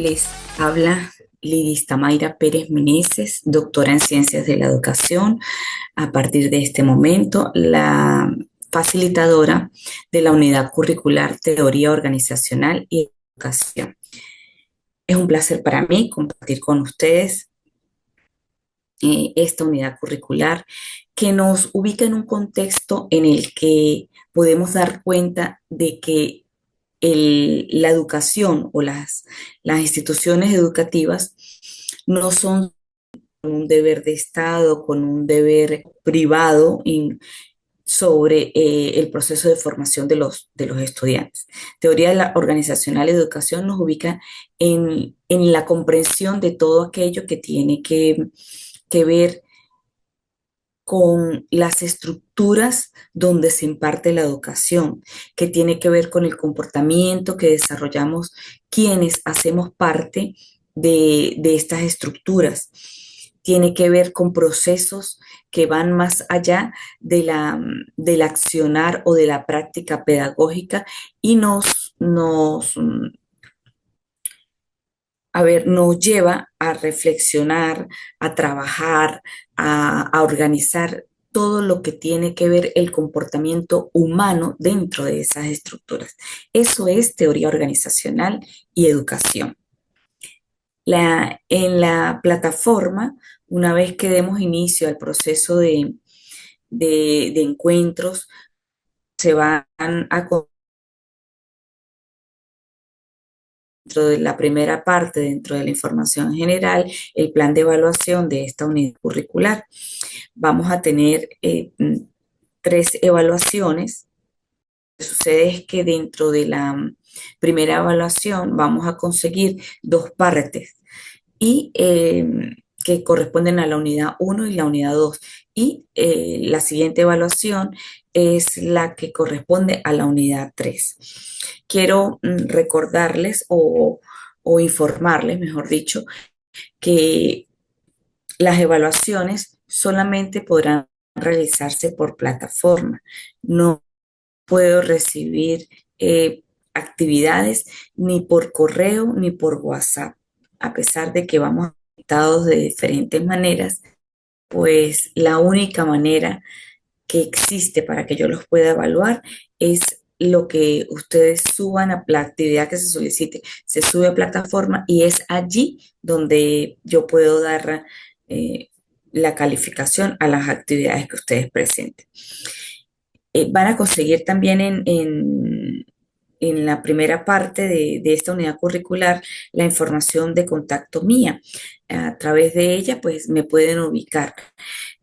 Les habla Lidis Tamaira Pérez Meneses, doctora en Ciencias de la Educación. A partir de este momento, la facilitadora de la Unidad Curricular Teoría Organizacional y Educación. Es un placer para mí compartir con ustedes esta unidad curricular que nos ubica en un contexto en el que podemos dar cuenta de que la educación o las instituciones educativas no son con un deber de Estado, con un deber privado sobre el proceso de formación de los estudiantes. Teoría de la organizacional y educación nos ubica en la comprensión de todo aquello que tiene que ver con las estructuras donde se imparte la educación, que tiene que ver con el comportamiento que desarrollamos quienes hacemos parte de estas estructuras. Tiene que ver con procesos que van más allá del accionar o de la práctica pedagógica y nos lleva a reflexionar, a trabajar, a organizar todo lo que tiene que ver el comportamiento humano dentro de esas estructuras. Eso es teoría organizacional y educación. En la plataforma, una vez que demos inicio al proceso de encuentros, se van a dentro de la primera parte, dentro de la información general, el plan de evaluación de esta unidad curricular. Vamos a tener 3 evaluaciones. Lo que sucede es que dentro de la primera evaluación vamos a conseguir 2 partes y que corresponden a la unidad 1 y la unidad 2. Y la siguiente evaluación es la que corresponde a la unidad 3. Quiero recordarles o informarles, mejor dicho, que las evaluaciones solamente podrán realizarse por plataforma. No puedo recibir actividades ni por correo ni por WhatsApp. A pesar de que vamos conectados de diferentes maneras, pues la única manera que existe para que yo los pueda evaluar es lo que ustedes suban a la actividad que se solicite. Se sube a plataforma y es allí donde yo puedo dar eh, la calificación a las actividades que ustedes presenten. Van a conseguir también en la primera parte de esta unidad curricular la información de contacto mía. A través de ella, pues me pueden ubicar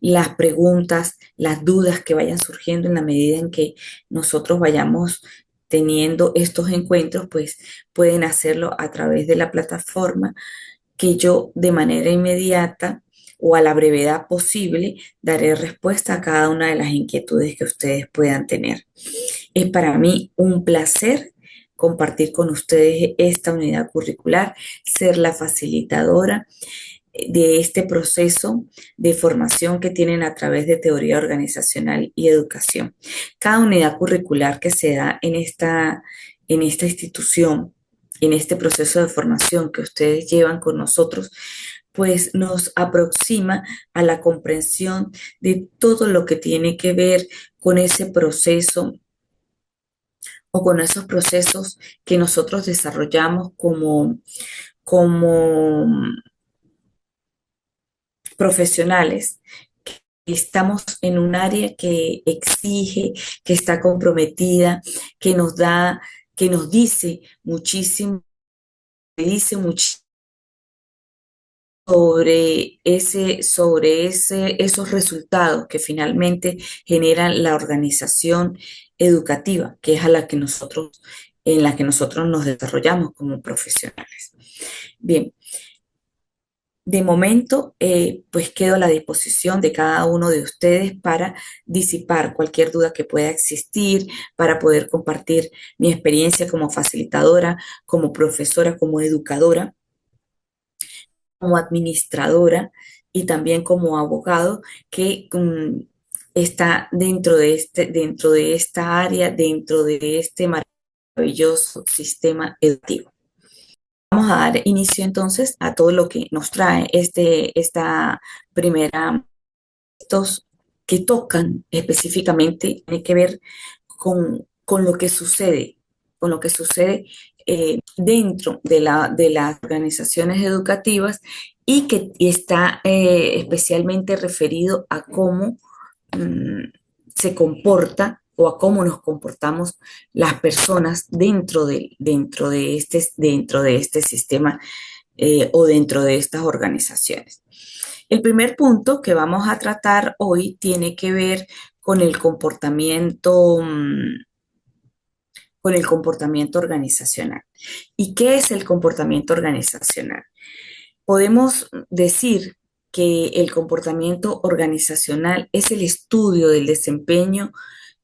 las preguntas, las dudas que vayan surgiendo en la medida en que nosotros vayamos teniendo estos encuentros, pues pueden hacerlo a través de la plataforma que yo de manera inmediata o a la brevedad posible daré respuesta a cada una de las inquietudes que ustedes puedan tener. Es para mí un placer compartir con ustedes esta unidad curricular, ser la facilitadora de este proceso de formación que tienen a través de teoría organizacional y educación. Cada unidad curricular que se da en esta institución, en este proceso de formación que ustedes llevan con nosotros, pues nos aproxima a la comprensión de todo lo que tiene que ver con ese proceso o con esos procesos que nosotros desarrollamos como profesionales. Estamos en un área que exige, que está comprometida, que nos da, que nos dice muchísimo, dice muchísimo esos resultados que finalmente generan la organización educativa, que es en la que nosotros nos desarrollamos como profesionales. Bien, de momento, pues quedo a la disposición de cada uno de ustedes para disipar cualquier duda que pueda existir, para poder compartir mi experiencia como facilitadora, como profesora, como educadora, como administradora y también como abogado que está dentro de esta área, dentro de este maravilloso sistema educativo. Vamos a dar inicio entonces a todo lo que nos trae esta primera, estos que tocan específicamente, tiene que ver con lo que sucede, con lo que sucede dentro de las organizaciones educativas y que está especialmente referido a cómo mm, se comporta o a cómo nos comportamos las personas dentro de este sistema o dentro de estas organizaciones. El primer punto que vamos a tratar hoy tiene que ver con el comportamiento, con el comportamiento organizacional. ¿Y qué es el comportamiento organizacional? Podemos decir que el comportamiento organizacional es el estudio del desempeño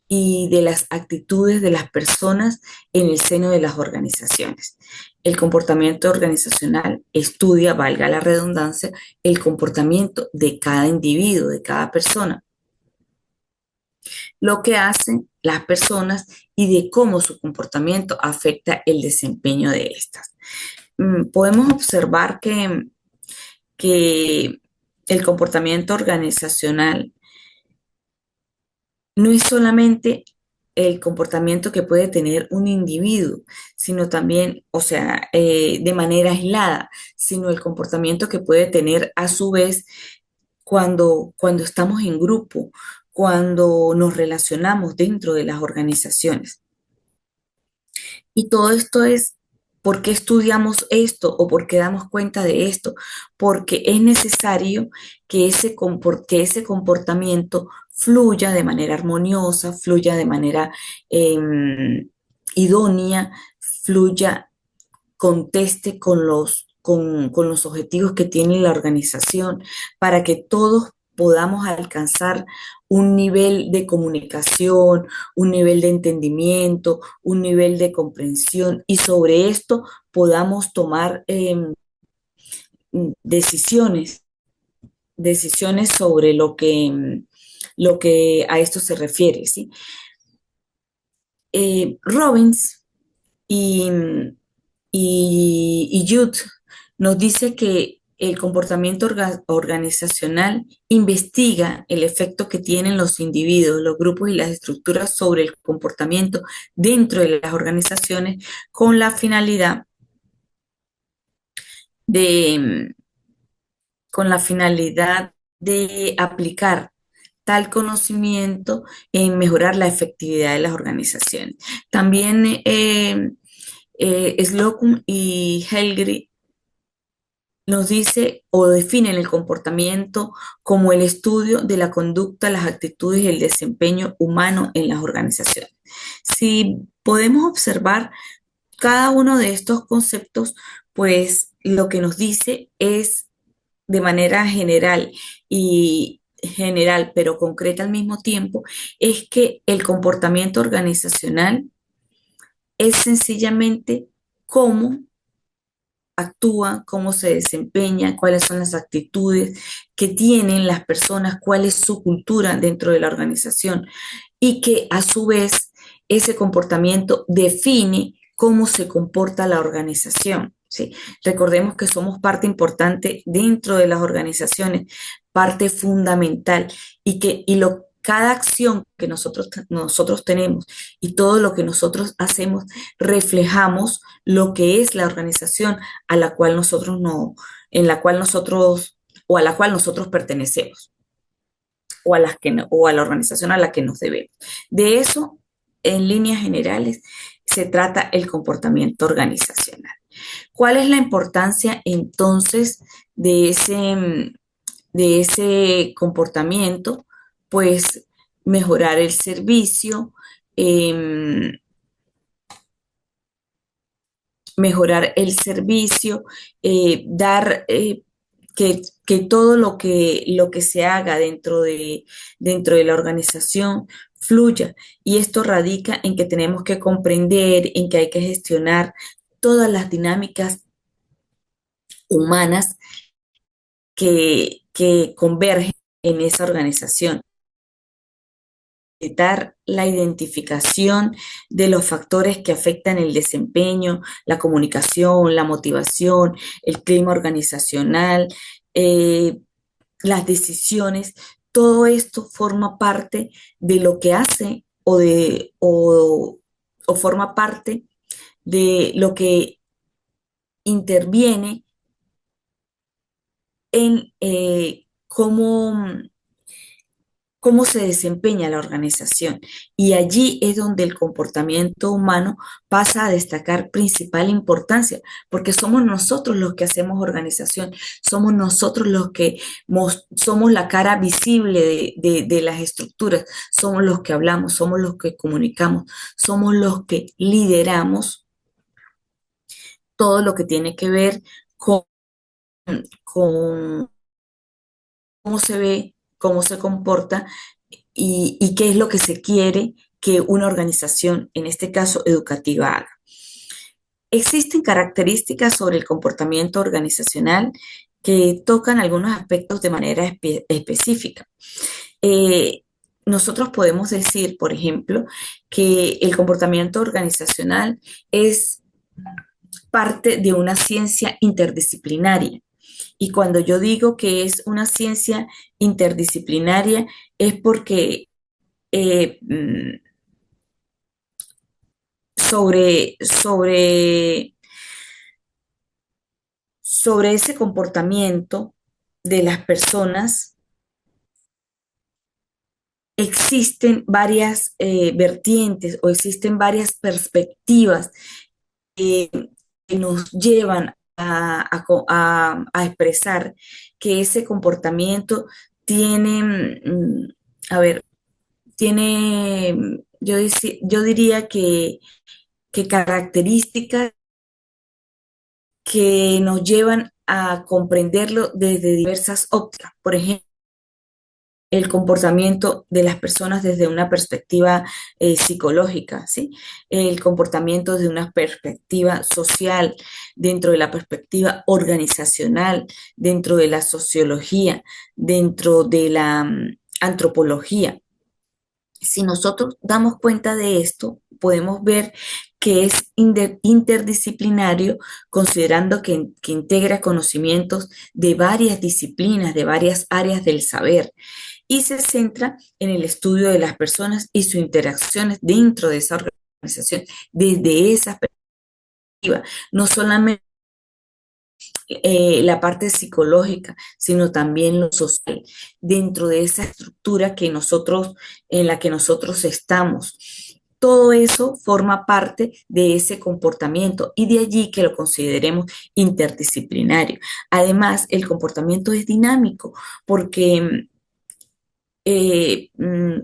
y de las actitudes de las personas en el seno de las organizaciones. El comportamiento organizacional estudia, valga la redundancia, el comportamiento de cada individuo, de cada persona, lo que hacen las personas y de cómo su comportamiento afecta el desempeño de estas. Podemos observar que el comportamiento organizacional no es solamente el comportamiento que puede tener un individuo, sino también, o sea, de manera aislada, sino el comportamiento que puede tener a su vez cuando estamos en grupo, cuando nos relacionamos dentro de las organizaciones. Y todo esto es, ¿por qué estudiamos esto o por qué damos cuenta de esto? Porque es necesario que ese comportamiento fluya de manera armoniosa, fluya de manera idónea, fluya, conteste con los objetivos que tiene la organización para que todos podamos alcanzar un nivel de comunicación, un nivel de entendimiento, un nivel de comprensión y sobre esto podamos tomar decisiones, decisiones sobre lo que a esto se refiere, ¿sí? Robbins y, y Judd nos dice que el comportamiento organizacional investiga el efecto que tienen los individuos, los grupos y las estructuras sobre el comportamiento dentro de las organizaciones con la finalidad de, con la finalidad de aplicar tal conocimiento en mejorar la efectividad de las organizaciones. También Slocum y Helgri nos dice o definen el comportamiento como el estudio de la conducta, las actitudes y el desempeño humano en las organizaciones. Si podemos observar cada uno de estos conceptos, pues lo que nos dice es de manera general, pero concreta al mismo tiempo, es que el comportamiento organizacional es sencillamente cómo actúa, cómo se desempeña, cuáles son las actitudes que tienen las personas, cuál es su cultura dentro de la organización y que a su vez ese comportamiento define cómo se comporta la organización. ¿Sí? Recordemos que somos parte importante dentro de las organizaciones, parte fundamental cada acción que nosotros tenemos y todo lo que nosotros hacemos reflejamos lo que es la organización a la cual nosotros no, en la cual nosotros o a la cual nosotros pertenecemos o o a la organización a la que nos debemos. De eso, en líneas generales, se trata el comportamiento organizacional. ¿Cuál es la importancia entonces de ese comportamiento? Pues mejorar el servicio, eh, mejorar el servicio, dar que todo lo que se haga dentro de la organización fluya. Y esto radica en que tenemos que comprender, en que hay que gestionar todas las dinámicas humanas que convergen en esa organización. facilitar la identificación de los factores que afectan el desempeño, la comunicación, la motivación, el clima organizacional, eh, las decisiones. Todo esto forma parte de lo que hace o forma parte de lo que interviene en cómo se desempeña la organización. Y allí es donde el comportamiento humano pasa a destacar principal importancia, porque somos nosotros los que hacemos organización, somos nosotros los que somos la cara visible de las estructuras, somos los que hablamos, somos los que comunicamos, somos los que lideramos todo lo que tiene que ver con cómo se ve, cómo se comporta y qué es lo que se quiere que una organización, en este caso educativa, haga. Existen características sobre el comportamiento organizacional que tocan algunos aspectos de manera específica. Eh, Nosotros podemos decir, por ejemplo, que el comportamiento organizacional es parte de una ciencia interdisciplinaria. Y cuando yo digo que es una ciencia interdisciplinaria, es porque eh, sobre, sobre, sobre ese comportamiento de las personas existen varias vertientes o existen varias perspectivas eh, que nos llevan a expresar que ese comportamiento tiene, a ver, tiene, yo diría que características que nos llevan a comprenderlo desde diversas ópticas. Por ejemplo, el comportamiento de las personas desde una perspectiva psicológica, ¿sí? El comportamiento desde una perspectiva social, dentro de la perspectiva organizacional, dentro de la sociología, dentro de la antropología. Si nosotros damos cuenta de esto, podemos ver que es interdisciplinario, considerando que integra conocimientos de varias disciplinas, de varias áreas del saber, y se centra en el estudio de las personas y sus interacciones dentro de esa organización, desde esa perspectiva, no solamente la parte psicológica, sino también lo social, dentro de esa estructura en la que nosotros estamos. Todo eso forma parte de ese comportamiento y de allí que lo consideremos interdisciplinario. Además, el comportamiento es dinámico porque eh, mm,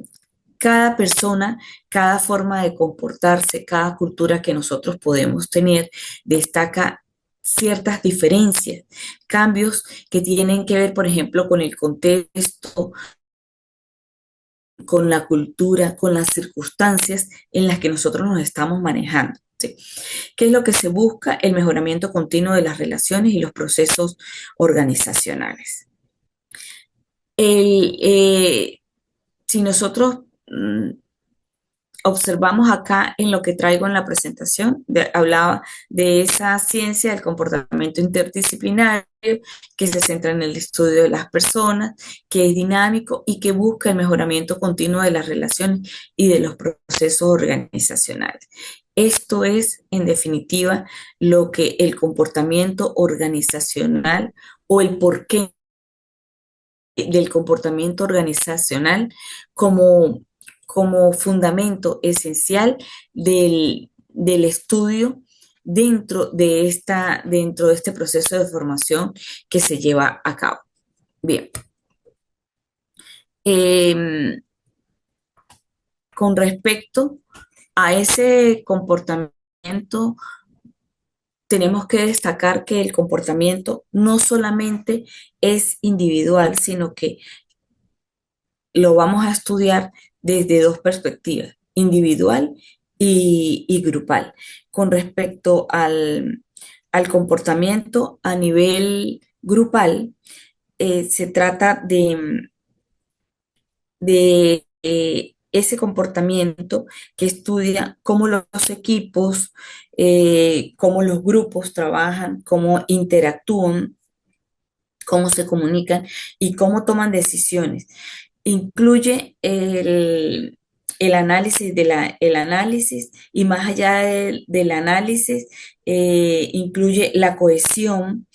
cada persona, cada forma de comportarse, cada cultura que nosotros podemos tener, destaca ciertas diferencias, cambios que tienen que ver, por ejemplo, con el contexto, con la cultura, con las circunstancias en las que nosotros nos estamos manejando. ¿Sí? ¿Qué es lo que se busca? El mejoramiento continuo de las relaciones y los procesos organizacionales. El, si nosotros observamos acá en lo que traigo en la presentación, hablaba de esa ciencia del comportamiento interdisciplinario que se centra en el estudio de las personas, que es dinámico y que busca el mejoramiento continuo de las relaciones y de los procesos organizacionales. Esto es, en definitiva, lo que el comportamiento organizacional o el porqué del comportamiento organizacional como, como fundamento esencial del estudio dentro de este proceso de formación que se lleva a cabo. Bien. Eh, con respecto a ese comportamiento, tenemos que destacar que el comportamiento no solamente es individual, sino que lo vamos a estudiar desde dos perspectivas, individual y grupal. Con respecto al comportamiento a nivel grupal, se trata de ese comportamiento que estudia cómo los equipos, cómo los grupos trabajan, cómo interactúan, cómo se comunican y cómo toman decisiones. Incluye el análisis el análisis y más allá del análisis, incluye la cohesión,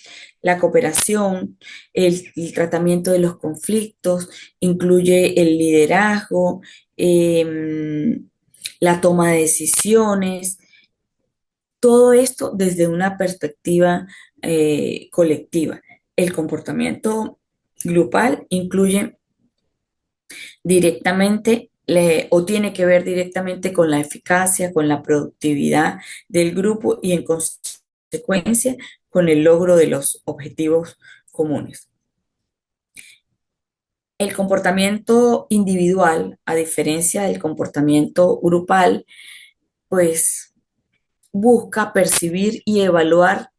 la cooperación, el tratamiento de los conflictos, incluye el liderazgo, la toma de decisiones, todo esto desde una perspectiva colectiva. El comportamiento grupal incluye directamente o tiene que ver directamente con la eficacia, con la productividad del grupo y en consecuencia con el logro de los objetivos comunes. El comportamiento individual, a diferencia del comportamiento grupal, pues busca percibir y evaluar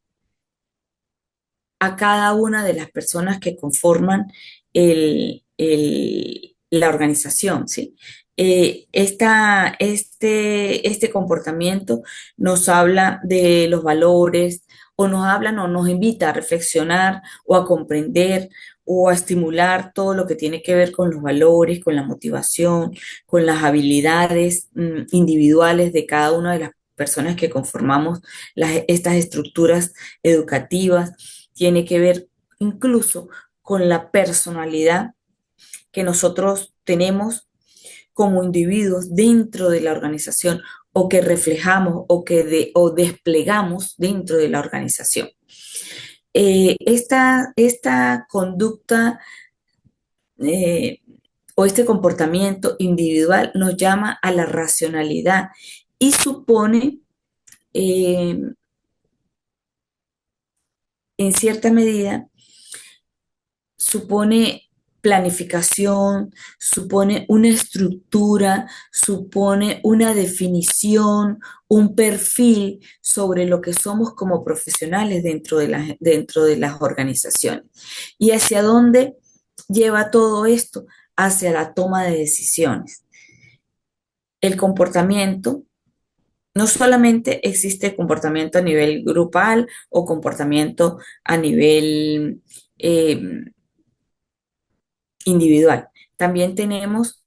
a cada una de las personas que conforman la organización, ¿sí? Este comportamiento nos habla de los valores o nos habla o nos invita a reflexionar o a comprender o a estimular todo lo que tiene que ver con los valores, con la motivación, con las habilidades individuales de cada una de las personas que conformamos estas estructuras educativas. Tiene que ver incluso con la personalidad que nosotros tenemos como individuos dentro de la organización o que reflejamos o desplegamos dentro de la organización. Esta conducta eh, o este comportamiento individual nos llama a la racionalidad y supone, eh, en cierta medida, supone planificación, supone una estructura, supone una definición, un perfil sobre lo que somos como profesionales dentro de las organizaciones. ¿Y hacia dónde lleva todo esto? Hacia la toma de decisiones. El comportamiento, no solamente existe comportamiento a nivel grupal o comportamiento a nivel individual. También tenemos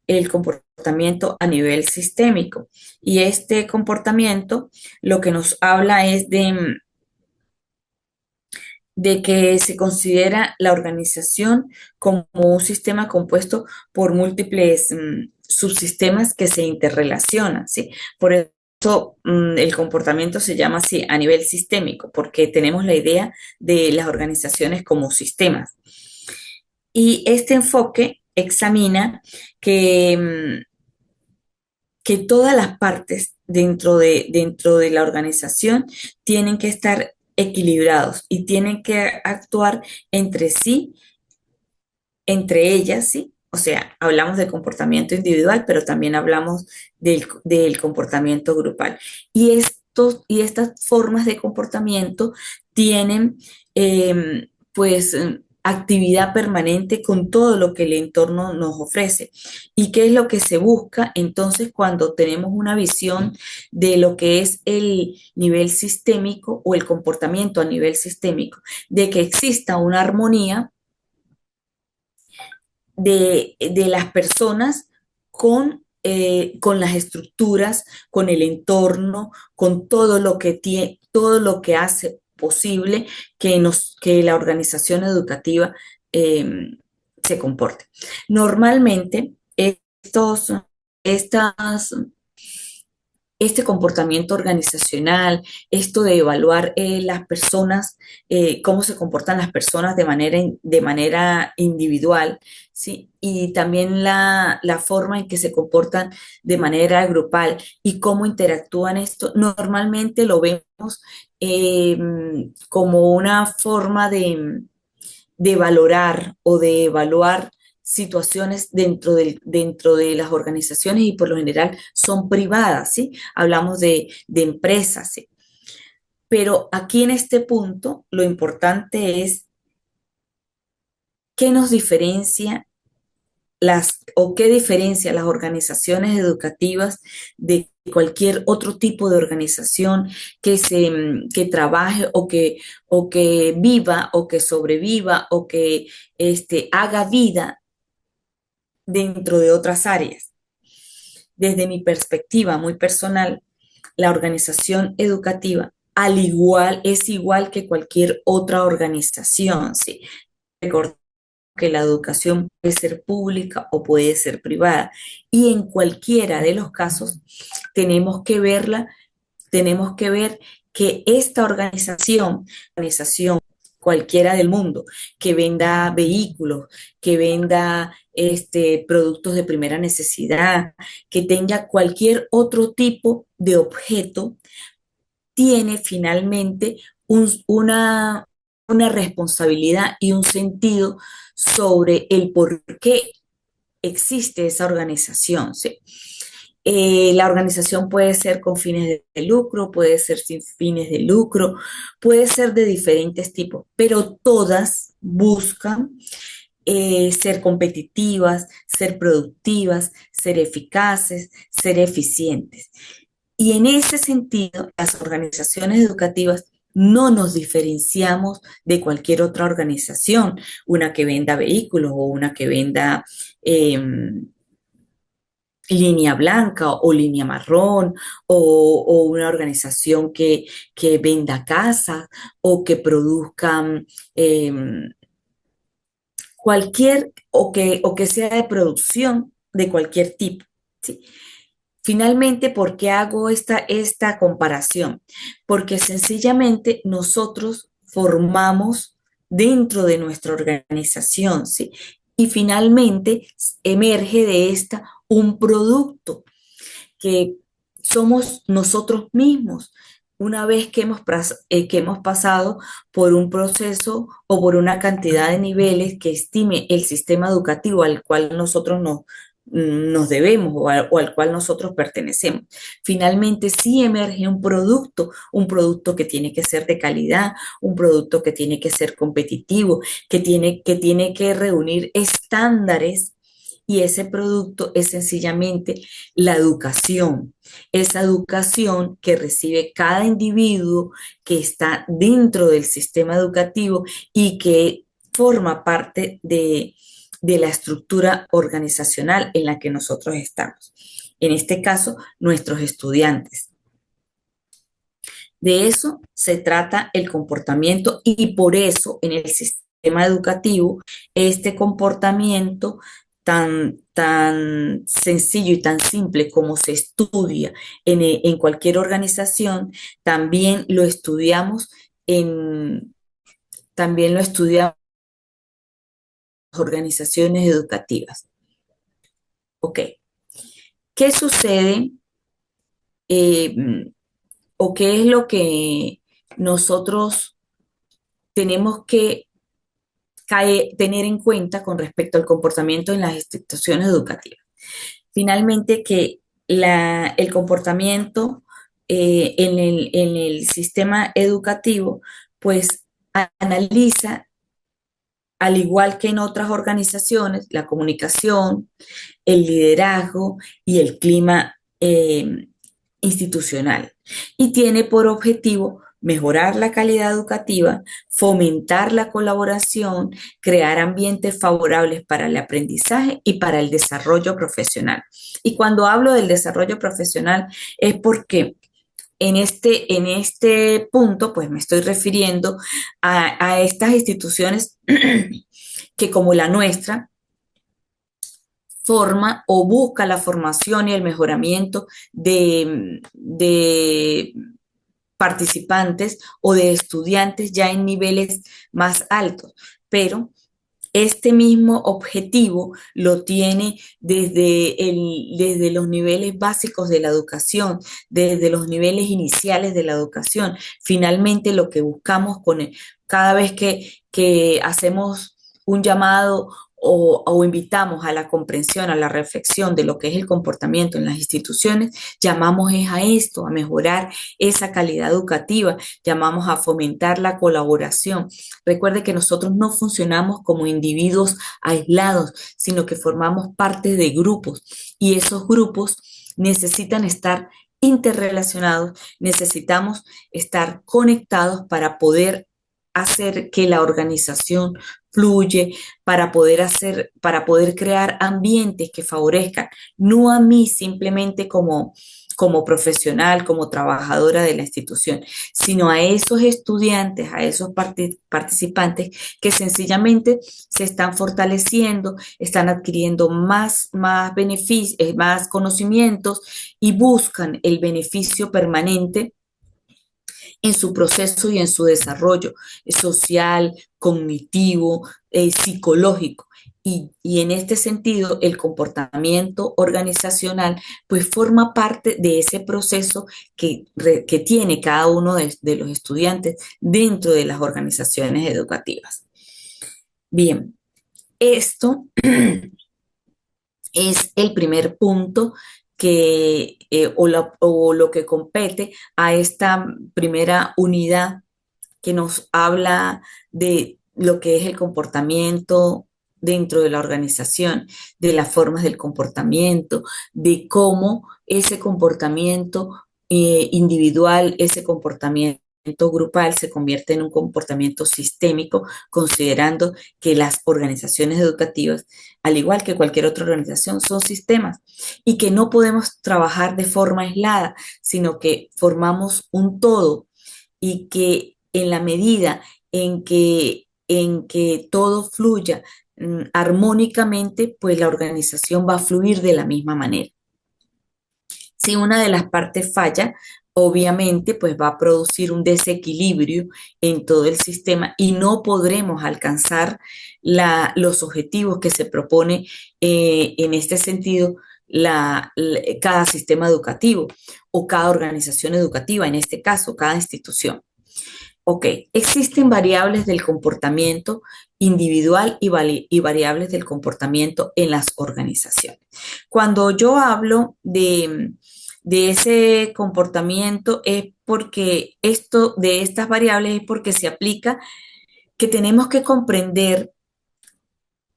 el comportamiento a nivel sistémico y este comportamiento lo que nos habla es de que se considera la organización como un sistema compuesto por múltiples subsistemas que se interrelacionan, ¿sí? Por eso el comportamiento se llama así a nivel sistémico, porque tenemos la idea de las organizaciones como sistemas. Y este enfoque examina que, que todas las partes dentro de la organización tienen que estar equilibrados y tienen que actuar entre sí, entre ellas, ¿sí? O sea, hablamos de comportamiento individual, pero también hablamos del comportamiento grupal. Y estas formas de comportamiento tienen, pues, actividad permanente con todo lo que el entorno nos ofrece. ¿Y qué es lo que se busca entonces cuando tenemos una visión de lo que es el nivel sistémico o el comportamiento a nivel sistémico? De que exista una armonía de las personas con las estructuras, con el entorno, con todo lo que tiene, todo lo que hace posible que la organización educativa eh, se comporte. Normalmente, estos, estas este comportamiento organizacional, esto de evaluar las personas, cómo se comportan las personas de manera individual, ¿sí? Y también la forma en que se comportan de manera grupal y cómo interactúan esto, normalmente lo vemos eh, como una forma de valorar o de evaluar situaciones dentro de las organizaciones y por lo general son privadas, ¿sí? Hablamos de empresas, ¿sí? Pero aquí en este punto lo importante es qué nos diferencia o qué diferencia las organizaciones educativas de cualquier otro tipo de organización que trabaje o que viva o que sobreviva o que haga vida dentro de otras áreas. Desde mi perspectiva muy personal, la organización educativa es igual que cualquier otra organización, ¿sí? Recordar que la educación puede ser pública o puede ser privada. Y en cualquiera de los casos tenemos que verla, tenemos que ver que esta organización cualquiera del mundo, que venda vehículos, que venda productos de primera necesidad, que tenga cualquier otro tipo de objeto, tiene finalmente una responsabilidad y un sentido sobre el por qué existe esa organización, ¿sí? La organización puede ser con fines de lucro, puede ser sin fines de lucro, puede ser de diferentes tipos, pero todas buscan ser competitivas, ser productivas, ser eficaces, ser eficientes. Y en ese sentido, las organizaciones educativas no nos diferenciamos de cualquier otra organización, una que venda vehículos o una que venda eh, línea blanca o línea marrón o una organización que venda casas o que produzcan o que sea de producción de cualquier tipo, ¿sí? Finalmente, ¿por qué hago esta comparación? Porque sencillamente nosotros formamos dentro de nuestra organización, ¿sí? Y finalmente emerge de esta un producto que somos nosotros mismos. Una vez que hemos pasado por un proceso o por una cantidad de niveles que estime el sistema educativo al cual nosotros nos debemos o al cual nosotros pertenecemos. Finalmente sí emerge un producto que tiene que ser de calidad, un producto que tiene que ser competitivo, que tiene que reunir estándares, y ese producto es sencillamente la educación, esa educación que recibe cada individuo que está dentro del sistema educativo y que forma parte de la estructura organizacional en la que nosotros estamos. En este caso, nuestros estudiantes. De eso se trata el comportamiento y por eso en el sistema educativo este comportamiento tan sencillo y tan simple como se estudia en cualquier organización, también lo estudiamos también lo estudiamos en organizaciones educativas. Ok, ¿qué sucede eh, o qué es lo que nosotros tenemos que tener en cuenta con respecto al comportamiento en las instituciones educativas? Finalmente, que el comportamiento en el sistema educativo, pues analiza, al igual que en otras organizaciones, la comunicación, el liderazgo y el clima institucional. Y tiene por objetivo mejorar la calidad educativa, fomentar la colaboración, crear ambientes favorables para el aprendizaje y para el desarrollo profesional. Y cuando hablo del desarrollo profesional es porque en este punto, pues me estoy refiriendo a estas instituciones que como la nuestra, forma o busca la formación y el mejoramiento de participantes o de estudiantes ya en niveles más altos, pero este mismo objetivo lo tiene desde los niveles básicos de la educación, desde los niveles iniciales de la educación. Finalmente, lo que buscamos cada vez que hacemos un llamado o invitamos a la comprensión, a la reflexión de lo que es el comportamiento en las instituciones, llamamos es a esto, a mejorar esa calidad educativa, llamamos a fomentar la colaboración. Recuerde que nosotros no funcionamos como individuos aislados, sino que formamos parte de grupos y esos grupos necesitan estar interrelacionados, necesitamos estar conectados para poder hacer que la organización fluye, para poder crear ambientes que favorezcan, no a mí simplemente como profesional, como trabajadora de la institución, sino a esos estudiantes, a esos participantes que sencillamente se están fortaleciendo, están adquiriendo más beneficios, más conocimientos y buscan el beneficio permanente en su proceso y en su desarrollo social, cognitivo, psicológico. Y en este sentido, el comportamiento organizacional pues forma parte de ese proceso que tiene cada uno de los estudiantes dentro de las organizaciones educativas. Bien, esto es el primer punto o lo que compete a esta primera unidad que nos habla de lo que es el comportamiento dentro de la organización, de las formas del comportamiento, de cómo ese comportamiento individual, ese comportamiento grupal se convierte en un comportamiento sistémico, considerando que las organizaciones educativas, al igual que cualquier otra organización, son sistemas y que no podemos trabajar de forma aislada, sino que formamos un todo y que en la medida en que todo fluya armónicamente, pues la organización va a fluir de la misma manera. Si una de las partes falla, obviamente, pues va a producir un desequilibrio en todo el sistema y no podremos alcanzar los objetivos que se propone en este sentido cada sistema educativo o cada organización educativa, en este caso, cada institución. Ok, existen variables del comportamiento individual y variables del comportamiento en las organizaciones. Cuando yo hablo de ese comportamiento es porque de estas variables es porque se aplica que tenemos que comprender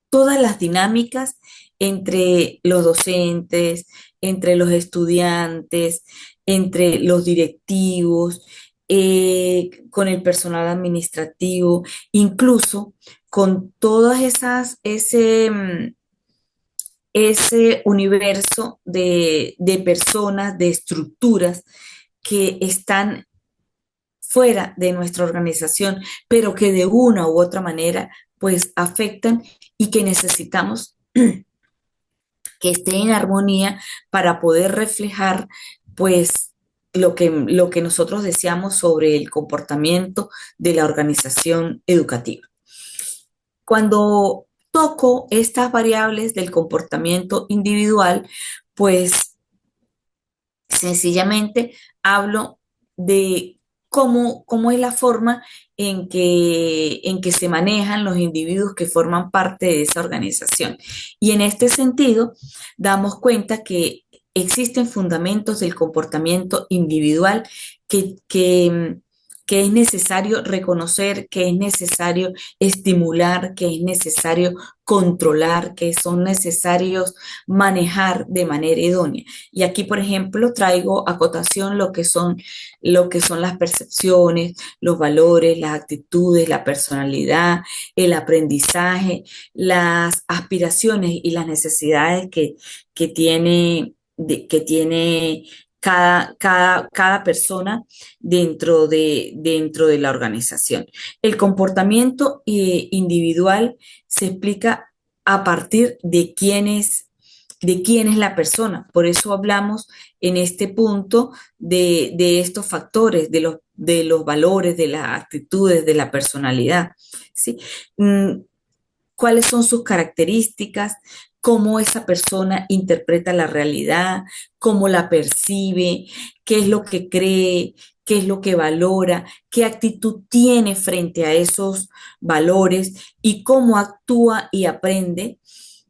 todas las dinámicas entre los docentes, entre los estudiantes, entre los directivos, con el personal administrativo, incluso con todas ese universo de personas, de estructuras que están fuera de nuestra organización, pero que de una u otra manera pues afectan y que necesitamos que esté en armonía para poder reflejar pues lo que nosotros deseamos sobre el comportamiento de la organización educativa. Cuando toco estas variables del comportamiento individual, pues sencillamente hablo de cómo es la forma en que se manejan los individuos que forman parte de esa organización. Y en este sentido, damos cuenta que existen fundamentos del comportamiento individual que es necesario reconocer, que es necesario estimular, que es necesario controlar, que son necesarios manejar de manera idónea. Y aquí, por ejemplo, traigo a cotación lo que son las percepciones, los valores, las actitudes, la personalidad, el aprendizaje, las aspiraciones y las necesidades que que tiene cada persona dentro de la organización. El comportamiento individual se explica a partir de quién es la persona. Por eso hablamos en este punto de estos factores, de los valores, de las actitudes, de la personalidad. ¿Sí? ¿Cuáles son sus características? cómo esa persona interpreta la realidad, cómo la percibe, qué es lo que cree, qué es lo que valora, qué actitud tiene frente a esos valores y cómo actúa y aprende.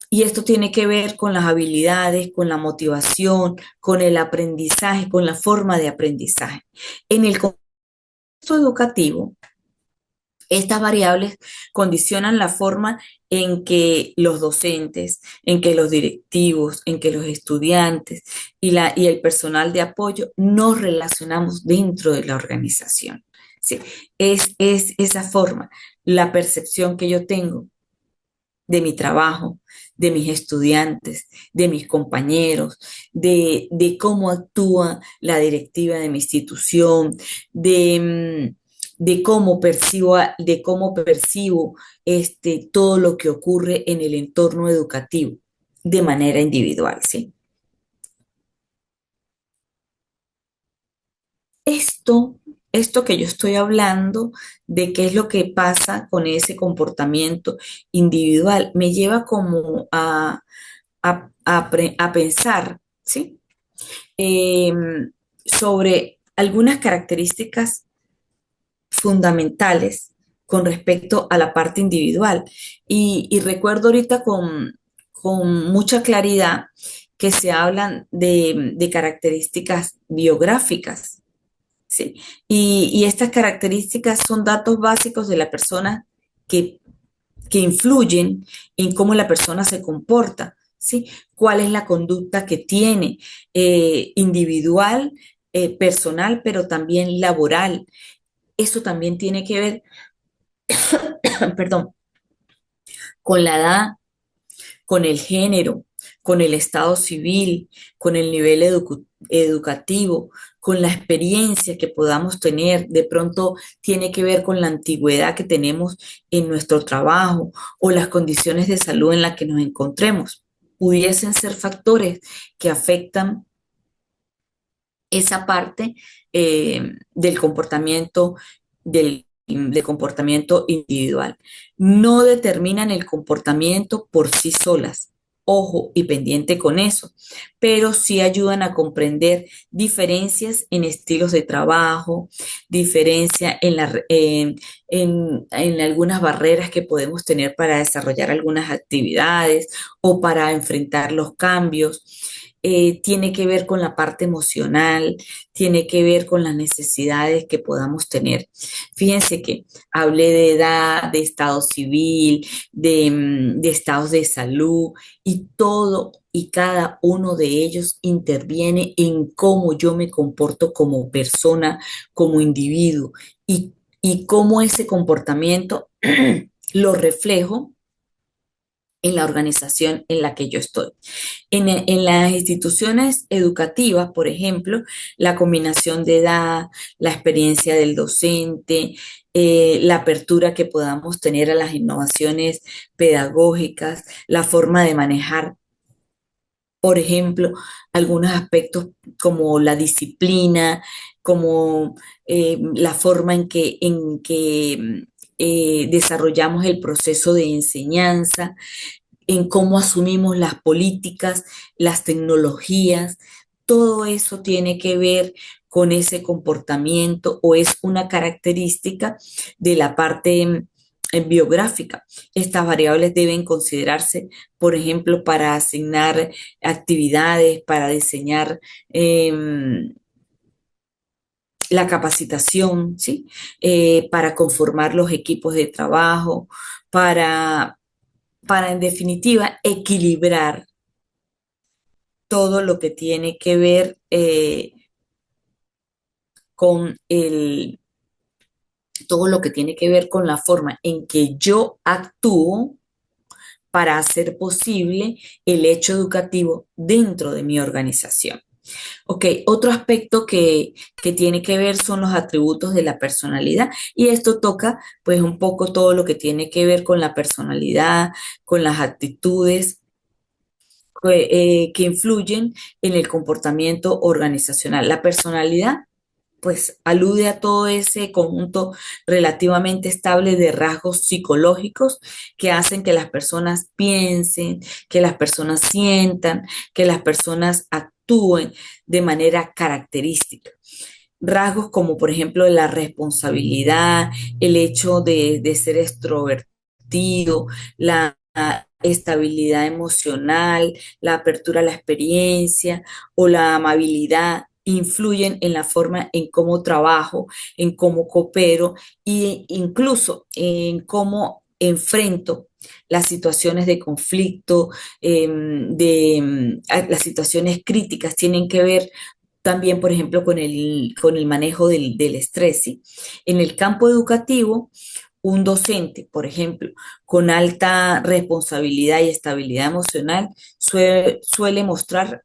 Y esto tiene que ver con las habilidades, con la motivación, con el aprendizaje, con la forma de aprendizaje. En el contexto educativo, estas variables condicionan la forma en que los docentes, en que los directivos, en que los estudiantes y el personal de apoyo nos relacionamos dentro de la organización. ¿Sí? Es esa forma, la percepción que yo tengo de mi trabajo, de mis estudiantes, de mis compañeros, de cómo actúa la directiva de mi institución, de cómo percibo todo lo que ocurre en el entorno educativo de manera individual, ¿sí? Esto, esto que yo estoy hablando de qué es lo que pasa con ese comportamiento individual, me lleva como a pensar, ¿sí? Eh, sobre algunas características fundamentales con respecto a la parte individual. Y recuerdo ahorita con mucha claridad que se hablan de características biográficas, ¿sí? Y estas características son datos básicos de la persona que que influyen en cómo la persona se comporta, ¿sí? ¿Cuál es la conducta que tiene individual, personal, pero también laboral? Eso también tiene que ver, perdón, con la edad, con el género, con el estado civil, con el nivel educativo, con la experiencia que podamos tener. De pronto tiene que ver con la antigüedad que tenemos en nuestro trabajo o las condiciones de salud en las que nos encontremos. Pudiesen ser factores que afectan esa parte del comportamiento del comportamiento individual. No determinan el comportamiento por sí solas. Ojo y pendiente con eso, pero sí ayudan a comprender diferencias en estilos de trabajo, diferencia en algunas barreras que podemos tener para desarrollar algunas actividades o para enfrentar los cambios. Tiene que ver con la parte emocional, tiene que ver con las necesidades que podamos tener. Fíjense que hablé de edad, de estado civil, de estados de salud y todo y cada uno de ellos interviene en cómo yo me comporto como persona, como individuo y cómo ese comportamiento lo reflejo en la organización en la que yo estoy. En las instituciones educativas, por ejemplo, la combinación de edad, la experiencia del docente, la apertura que podamos tener a las innovaciones pedagógicas, la forma de manejar, por ejemplo, algunos aspectos como la disciplina, como la forma en que desarrollamos el proceso de enseñanza, en cómo asumimos las políticas, las tecnologías, todo eso tiene que ver con ese comportamiento o es una característica de la parte biográfica. Estas variables deben considerarse, por ejemplo, para asignar actividades, para diseñar la capacitación, ¿sí? Para conformar los equipos de trabajo, para, para en definitiva equilibrar todo lo que tiene que ver con todo lo que tiene que ver con la forma en que yo actúo para hacer posible el hecho educativo dentro de mi organización. Ok, otro aspecto que tiene que ver son los atributos de la personalidad y esto toca pues un poco todo lo que tiene que ver con la personalidad, con las actitudes que influyen en el comportamiento organizacional. La personalidad pues alude a todo ese conjunto relativamente estable de rasgos psicológicos que hacen que las personas piensen, que las personas sientan, que las personas actúen de manera característica. Rasgos como por ejemplo la responsabilidad, el hecho de ser extrovertido, la estabilidad emocional, la apertura a la experiencia o la amabilidad influyen en la forma en cómo trabajo, en cómo coopero e incluso en cómo enfrento las situaciones de conflicto, las situaciones críticas tienen que ver también, por ejemplo, con el manejo del estrés, ¿sí? En el campo educativo, un docente, por ejemplo, con alta responsabilidad y estabilidad emocional, suele mostrar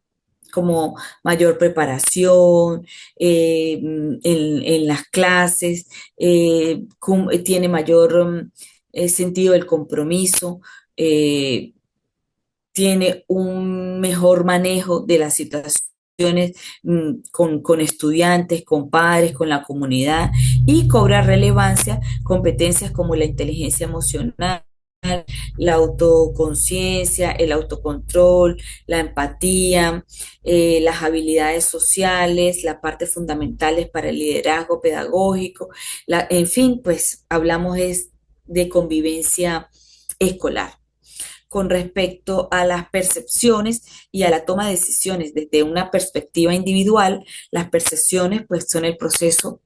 como mayor preparación en las clases, tiene mayor sentido del compromiso, eh, tiene un mejor manejo de las situaciones con estudiantes, con padres, con la comunidad y cobra relevancia competencias como la inteligencia emocional, la autoconciencia, el autocontrol, la empatía, las habilidades sociales, las partes fundamentales para el liderazgo pedagógico, en fin, pues hablamos es de convivencia escolar con respecto a las percepciones y a la toma de decisiones desde una perspectiva individual. Las percepciones pues son el proceso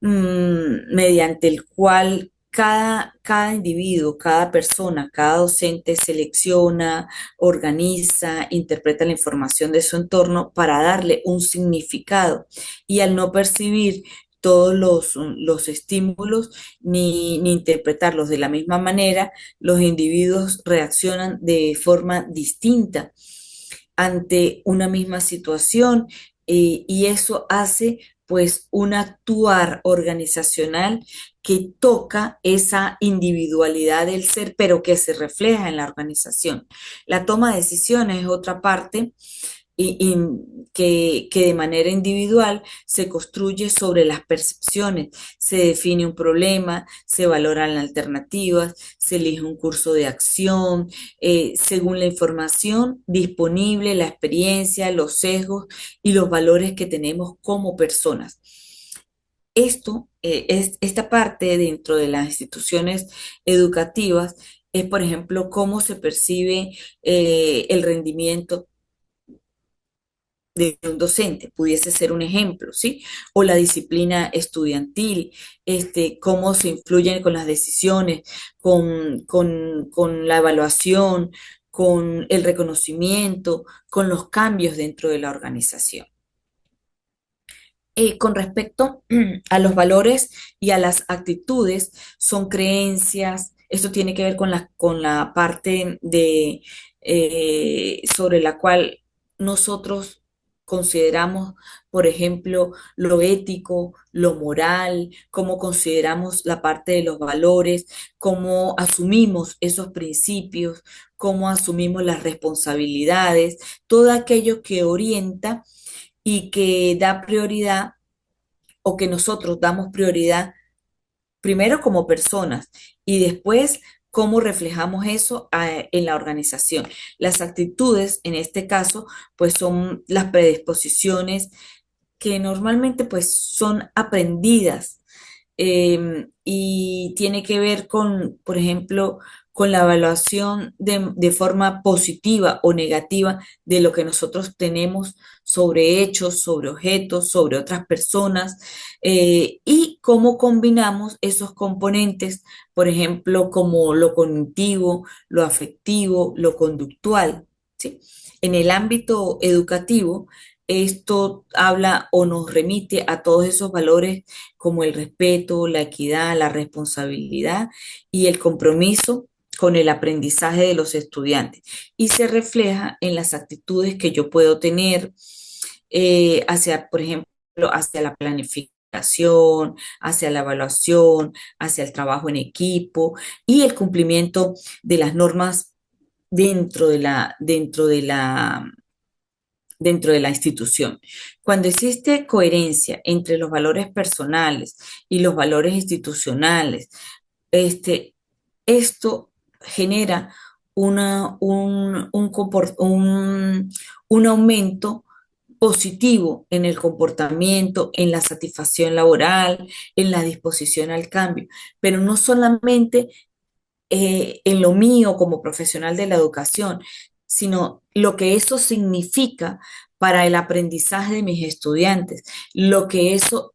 mediante el cual cada individuo, cada persona, cada docente selecciona, organiza, interpreta la información de su entorno para darle un significado. Y al no percibir todos los estímulos ni interpretarlos de la misma manera, los individuos reaccionan de forma distinta ante una misma situación y eso hace pues un actuar organizacional que toca esa individualidad del ser, pero que se refleja en la organización. La toma de decisiones es otra parte y que de manera individual se construye sobre las percepciones, se define un problema, se valoran las alternativas, se elige un curso de acción, según la información disponible, la experiencia, los sesgos y los valores que tenemos como personas. Esta parte dentro de las instituciones educativas es, por ejemplo, cómo se percibe el rendimiento de un docente, pudiese ser un ejemplo, ¿sí? O la disciplina estudiantil, cómo se influyen con las decisiones, con la evaluación, con el reconocimiento, con los cambios dentro de la organización. Con respecto a los valores y a las actitudes, son creencias, esto tiene que ver con la parte sobre la cual nosotros consideramos, por ejemplo, lo ético, lo moral, cómo consideramos la parte de los valores, cómo asumimos esos principios, cómo asumimos las responsabilidades, todo aquello que orienta y que da prioridad o que nosotros damos prioridad primero como personas y después cómo reflejamos eso en la organización. Las actitudes, en este caso, pues son las predisposiciones que normalmente pues son aprendidas y tiene que ver con, por ejemplo, con la evaluación de forma positiva o negativa de lo que nosotros tenemos sobre hechos, sobre objetos, sobre otras personas y cómo combinamos esos componentes, por ejemplo, como lo cognitivo, lo afectivo, lo conductual, ¿sí? En el ámbito educativo, esto habla o nos remite a todos esos valores como el respeto, la equidad, la responsabilidad y el compromiso con el aprendizaje de los estudiantes. Y se refleja en las actitudes que yo puedo tener hacia, por ejemplo, hacia la planificación, hacia la evaluación, hacia el trabajo en equipo y el cumplimiento de las normas dentro de la dentro de la institución. Cuando existe coherencia entre los valores personales y los valores institucionales, este, esto genera un aumento positivo en el comportamiento, en la satisfacción laboral, en la disposición al cambio, pero no solamente en lo mío como profesional de la educación, sino lo que eso significa para el aprendizaje de mis estudiantes, lo que eso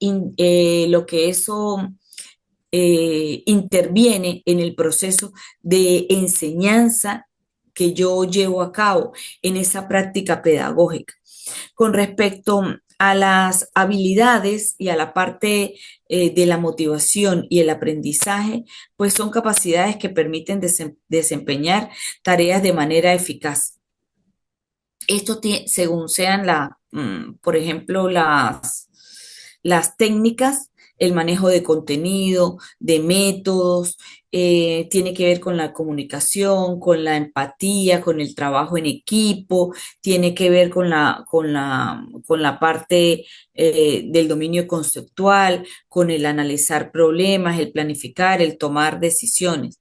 interviene en el proceso de enseñanza que yo llevo a cabo en esa práctica pedagógica. Con respecto a las habilidades y a la parte de la motivación y el aprendizaje, pues son capacidades que permiten desempeñar tareas de manera eficaz. Esto según sean por ejemplo, las técnicas, el manejo de contenido, de métodos, tiene que ver con la comunicación, con la empatía, con el trabajo en equipo, tiene que ver con la parte del dominio conceptual, con el analizar problemas, el planificar, el tomar decisiones.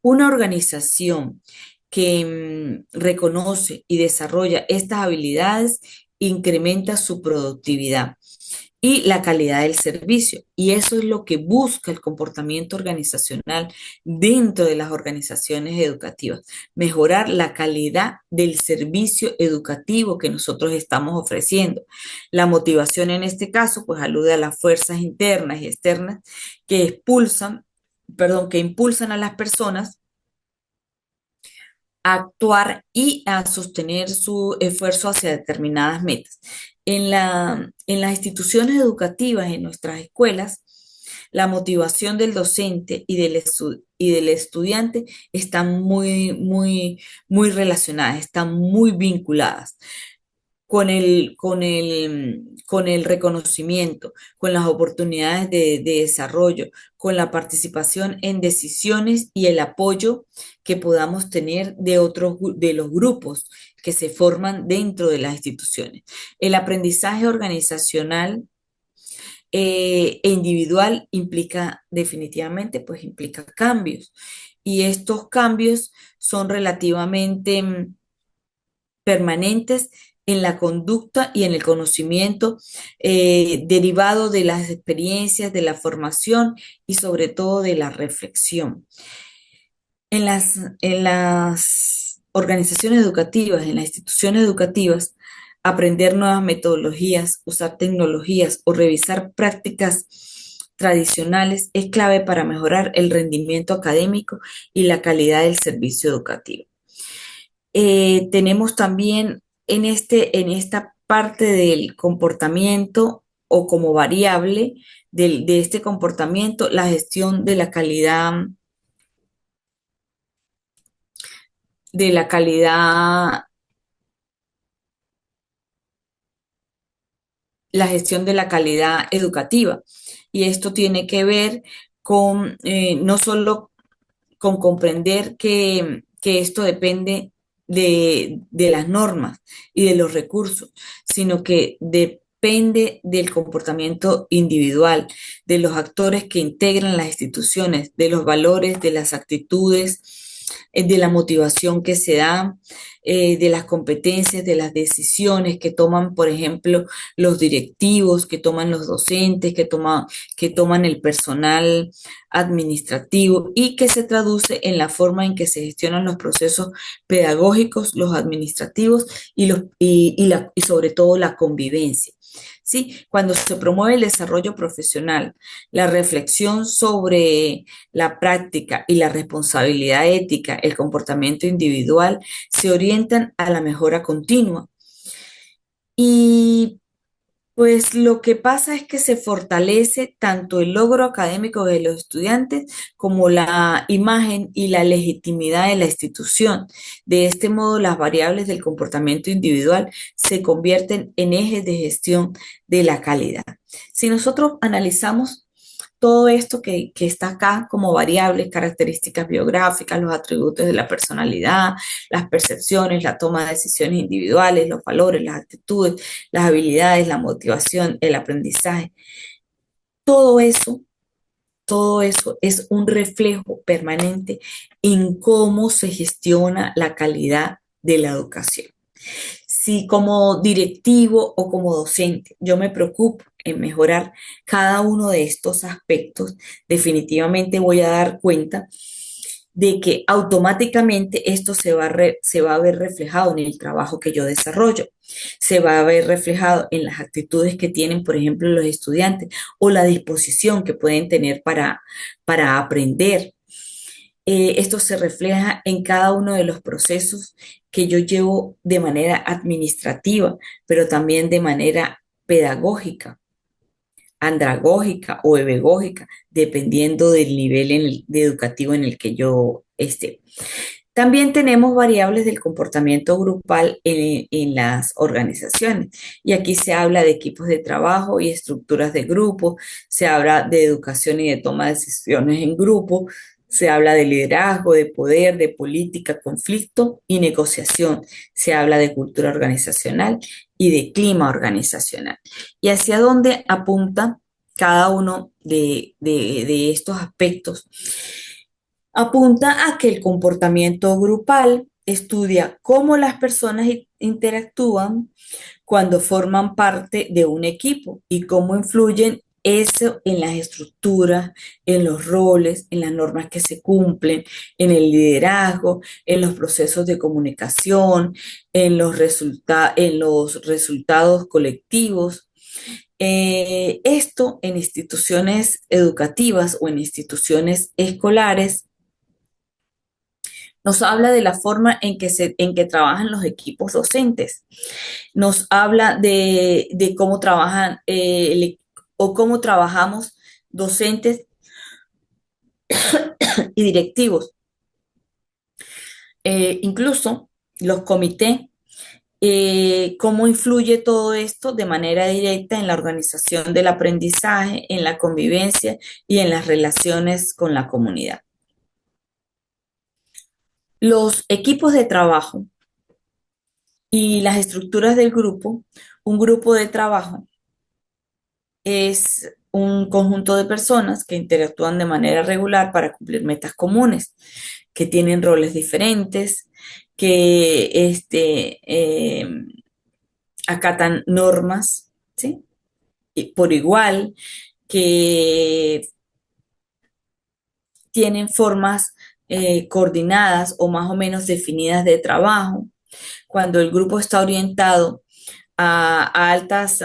Una organización que reconoce y desarrolla estas habilidades, incrementa su productividad y la calidad del servicio. Y eso es lo que busca el comportamiento organizacional dentro de las organizaciones educativas, mejorar la calidad del servicio educativo que nosotros estamos ofreciendo. La motivación en este caso, pues alude a las fuerzas internas y externas que que impulsan a las personas a actuar y a sostener su esfuerzo hacia determinadas metas. En las instituciones educativas, en nuestras escuelas, la motivación del docente y del estudiante están muy relacionadas, están muy vinculadas con el reconocimiento, con las oportunidades de desarrollo, con la participación en decisiones y el apoyo que podamos tener de los grupos que se forman dentro de las instituciones. El aprendizaje organizacional e individual implica definitivamente, pues implica cambios. Y estos cambios son relativamente permanentes en la conducta y en el conocimiento derivado de las experiencias, de la formación y sobre todo de la reflexión. En las organizaciones educativas, en las instituciones educativas, aprender nuevas metodologías, usar tecnologías o revisar prácticas tradicionales es clave para mejorar el rendimiento académico y la calidad del servicio educativo. Tenemos también en esta parte del comportamiento o como variable de este comportamiento, la gestión de la calidad, la gestión de la calidad educativa. Y esto tiene que ver con no solo con comprender que esto depende de las normas y de los recursos, sino que depende del comportamiento individual, de los actores que integran las instituciones, de los valores, de las actitudes, de la motivación que se da, de las competencias, de las decisiones que toman, por ejemplo, los directivos, que toman los docentes, que toman el personal administrativo y que se traduce en la forma en que se gestionan los procesos pedagógicos, los administrativos y sobre todo la convivencia. ¿Sí? Cuando se promueve el desarrollo profesional, la reflexión sobre la práctica y la responsabilidad ética, el comportamiento individual, se orientan a la mejora continua. Y pues lo que pasa es que se fortalece tanto el logro académico de los estudiantes como la imagen y la legitimidad de la institución. De este modo, las variables del comportamiento individual se convierten en ejes de gestión de la calidad. Si nosotros analizamos todo esto que está acá como variables, características biográficas, los atributos de la personalidad, las percepciones, la toma de decisiones individuales, los valores, las actitudes, las habilidades, la motivación, el aprendizaje, todo eso. Todo eso es un reflejo permanente en cómo se gestiona la calidad de la educación. Si como directivo o como docente yo me preocupo en mejorar cada uno de estos aspectos, definitivamente voy a dar cuenta de que automáticamente esto se va a ver reflejado en el trabajo que yo desarrollo, se va a ver reflejado en las actitudes que tienen, por ejemplo, los estudiantes o la disposición que pueden tener para aprender. Esto se refleja en cada uno de los procesos que yo llevo de manera administrativa, pero también de manera pedagógica, andragógica o ebegógica, dependiendo del nivel de educativo en el que yo esté. También tenemos variables del comportamiento grupal en las organizaciones y aquí se habla de equipos de trabajo y estructuras de grupo, se habla de educación y de toma de decisiones en grupo, se habla de liderazgo, de poder, de política, conflicto y negociación, se habla de cultura organizacional y de clima organizacional. ¿Y hacia dónde apunta cada uno de estos aspectos? Apunta a que el comportamiento grupal estudia cómo las personas interactúan cuando forman parte de un equipo y cómo influyen eso en las estructuras, en los roles, en las normas que se cumplen, en el liderazgo, en los procesos de comunicación, en los resultados colectivos. Esto en instituciones educativas o en instituciones escolares nos habla de la forma en que trabajan los equipos docentes, nos habla de cómo trabajan o cómo trabajamos docentes y directivos. Incluso los comités, cómo influye todo esto de manera directa en la organización del aprendizaje, en la convivencia y en las relaciones con la comunidad. Los equipos de trabajo y las estructuras del grupo, un grupo de trabajo es un conjunto de personas que interactúan de manera regular para cumplir metas comunes, que tienen roles diferentes, que acatan normas, ¿sí? Y por igual, que tienen formas coordinadas o más o menos definidas de trabajo. Cuando el grupo está orientado a altas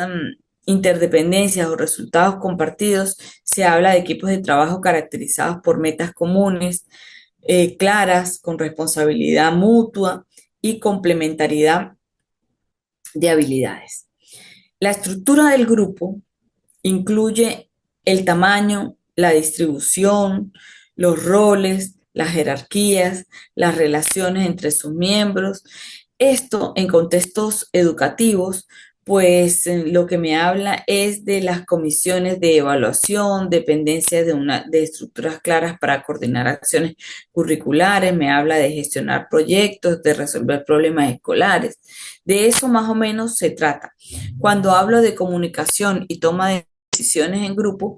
interdependencias o resultados compartidos, se habla de equipos de trabajo caracterizados por metas comunes, claras, con responsabilidad mutua y complementariedad de habilidades. La estructura del grupo incluye el tamaño, la distribución, los roles, las jerarquías, las relaciones entre sus miembros. Esto en contextos educativos, pues lo que me habla es de las comisiones de evaluación, dependencias de estructuras claras para coordinar acciones curriculares, me habla de gestionar proyectos, de resolver problemas escolares. De eso más o menos se trata. Cuando hablo de comunicación y toma de decisiones en grupo,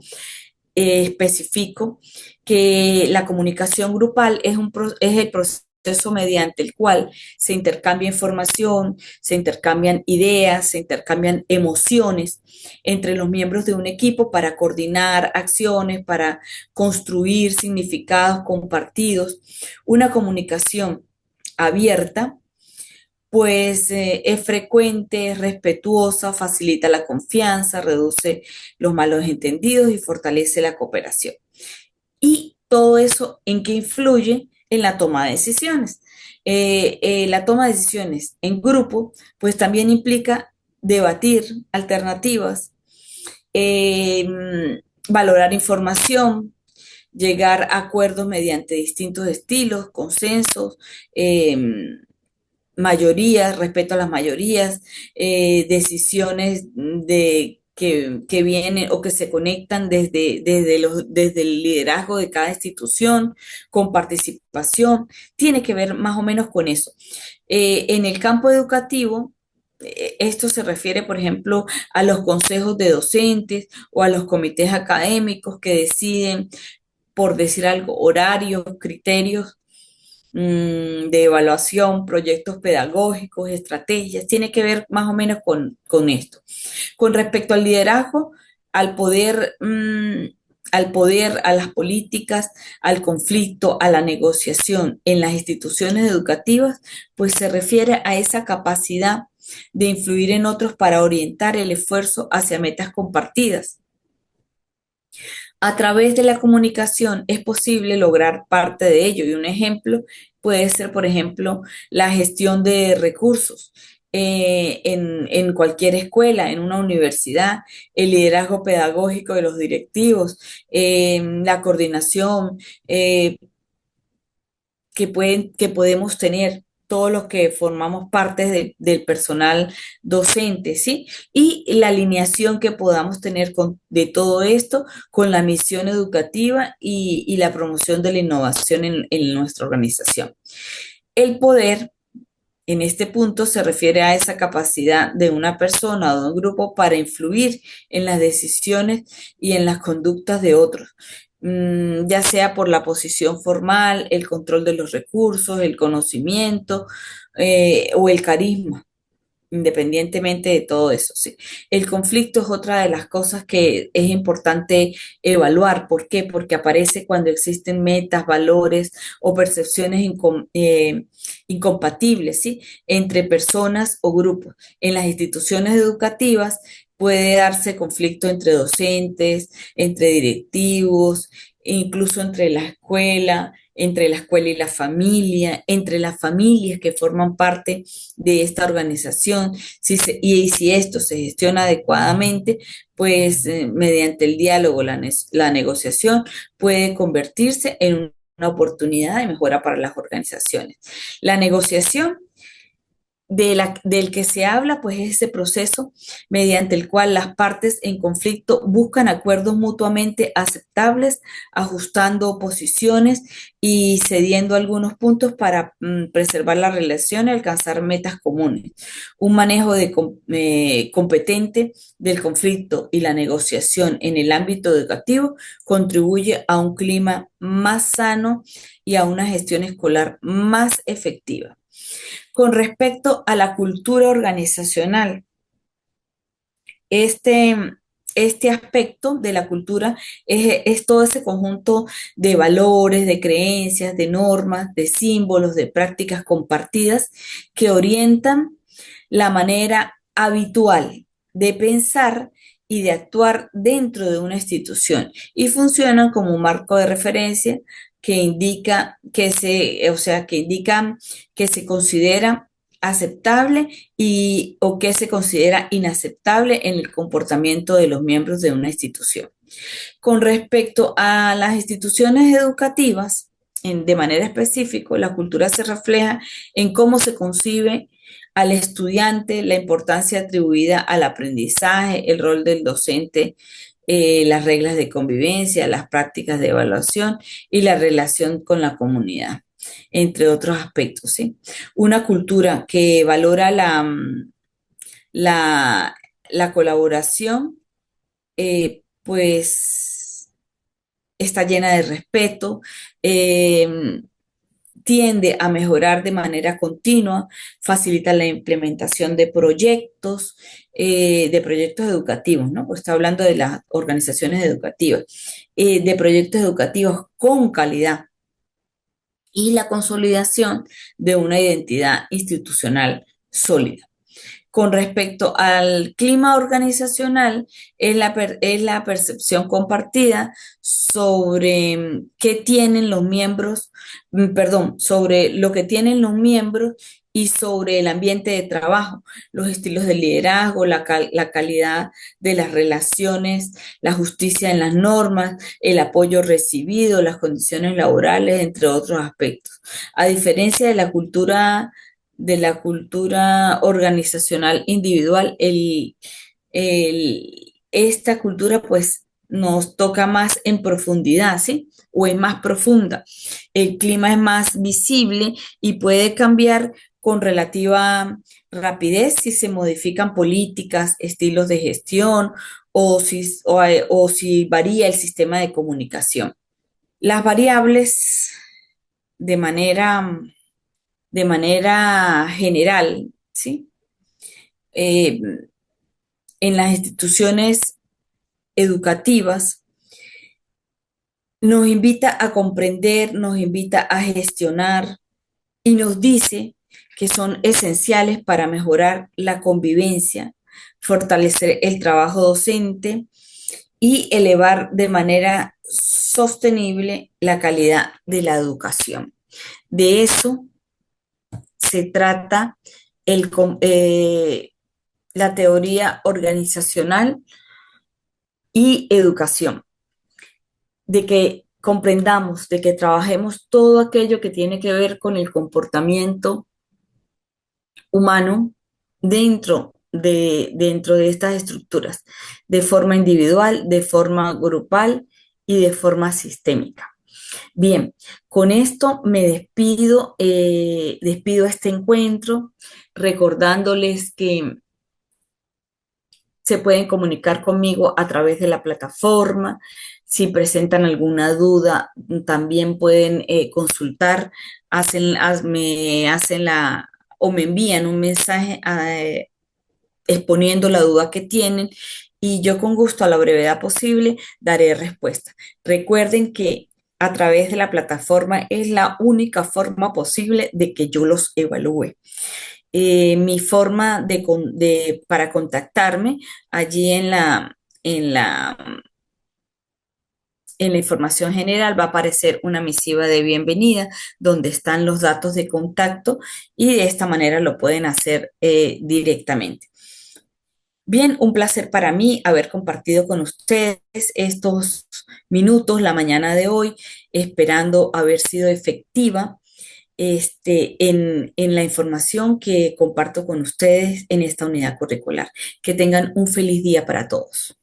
especifico que la comunicación grupal es el proceso mediante el cual se intercambia información, se intercambian ideas, se intercambian emociones entre los miembros de un equipo para coordinar acciones, para construir significados compartidos. Una comunicación abierta pues es frecuente, es respetuosa, facilita la confianza, reduce los malos entendidos y fortalece la cooperación. Y todo eso en qué influye en la toma de decisiones. La toma de decisiones en grupo, pues también implica debatir alternativas, valorar información, llegar a acuerdos mediante distintos estilos, consensos, mayorías, respeto a las mayorías, decisiones que vienen o que se conectan desde el liderazgo de cada institución, con participación, tiene que ver más o menos con eso. En el campo educativo, esto se refiere, por ejemplo, a los consejos de docentes o a los comités académicos que deciden, por decir algo, horarios, criterios de evaluación, proyectos pedagógicos, estrategias, tiene que ver más o menos con esto. Con respecto al liderazgo, al poder, al poder, a las políticas, al conflicto, a la negociación en las instituciones educativas, pues se refiere a esa capacidad de influir en otros para orientar el esfuerzo hacia metas compartidas. A través de la comunicación es posible lograr parte de ello y un ejemplo puede ser, por ejemplo, la gestión de recursos. En cualquier escuela, en una universidad, el liderazgo pedagógico de los directivos, la coordinación, que podemos tener todos los que formamos parte del personal docente, ¿sí? Y la alineación que podamos tener de todo esto con la misión educativa y la promoción de la innovación en nuestra organización. El poder en este punto se refiere a esa capacidad de una persona o de un grupo para influir en las decisiones y en las conductas de otros, ya sea por la posición formal, el control de los recursos, el conocimiento o el carisma, independientemente de todo eso, sí. El conflicto es otra de las cosas que es importante evaluar. ¿Por qué? Porque aparece cuando existen metas, valores o percepciones incompatibles, ¿sí? Entre personas o grupos. En las instituciones educativas puede darse conflicto entre docentes, entre directivos, incluso entre la escuela y la familia, entre las familias que forman parte de esta organización, y si esto se gestiona adecuadamente, pues mediante el diálogo, la negociación puede convertirse en una oportunidad de mejora para las organizaciones. La negociación del que se habla, pues es ese proceso mediante el cual las partes en conflicto buscan acuerdos mutuamente aceptables, ajustando posiciones y cediendo algunos puntos para preservar la relación y alcanzar metas comunes. Un manejo competente del conflicto y la negociación en el ámbito educativo contribuye a un clima más sano y a una gestión escolar más efectiva. Con respecto a la cultura organizacional, este, este aspecto de la cultura es todo ese conjunto de valores, de creencias, de normas, de símbolos, de prácticas compartidas que orientan la manera habitual de pensar y de actuar dentro de una institución y funcionan como un marco de referencia que indica o sea, que indican que se considera aceptable o que se considera inaceptable en el comportamiento de los miembros de una institución. Con respecto a las instituciones educativas, de manera específica, la cultura se refleja en cómo se concibe al estudiante, la importancia atribuida al aprendizaje, el rol del docente, las reglas de convivencia, las prácticas de evaluación y la relación con la comunidad, entre otros aspectos, ¿sí? Una cultura que valora la, la colaboración, pues está llena de respeto, eh, tiende a mejorar de manera continua, facilita la implementación de proyectos educativos, ¿no? Pues está hablando de las organizaciones educativas, de proyectos educativos con calidad y la consolidación de una identidad institucional sólida. Con respecto al clima organizacional, es la percepción compartida sobre qué tienen los miembros, perdón, sobre lo que tienen los miembros y sobre el ambiente de trabajo, los estilos de liderazgo, la calidad de las relaciones, la justicia en las normas, el apoyo recibido, las condiciones laborales, entre otros aspectos. A diferencia de la cultura organizacional individual, el, esta cultura pues nos toca más en profundidad, ¿sí? O es más profunda. El clima es más visible y puede cambiar con relativa rapidez si se modifican políticas, estilos de gestión o si varía el sistema de comunicación. Las variables de manera, de manera general, ¿sí? Eh, en las instituciones educativas nos invita a comprender, nos invita a gestionar y nos dice que son esenciales para mejorar la convivencia, fortalecer el trabajo docente y elevar de manera sostenible la calidad de la educación. De eso se trata el, la teoría organizacional y educación, de que comprendamos, de que trabajemos todo aquello que tiene que ver con el comportamiento humano dentro de estas estructuras, de forma individual, de forma grupal y de forma sistémica. Bien, con esto me despido, despido este encuentro, recordándoles que se pueden comunicar conmigo a través de la plataforma. Si presentan alguna duda, también pueden consultar, me hacen la o me envían un mensaje exponiendo la duda que tienen y yo con gusto a la brevedad posible daré respuesta. Recuerden que a través de la plataforma es la única forma posible de que yo los evalúe. Mi forma para contactarme allí en la, en la información general va a aparecer una misiva de bienvenida donde están los datos de contacto y de esta manera lo pueden hacer directamente. Bien, un placer para mí haber compartido con ustedes estos minutos la mañana de hoy, esperando haber sido efectiva en la información que comparto con ustedes en esta unidad curricular. Que tengan un feliz día para todos.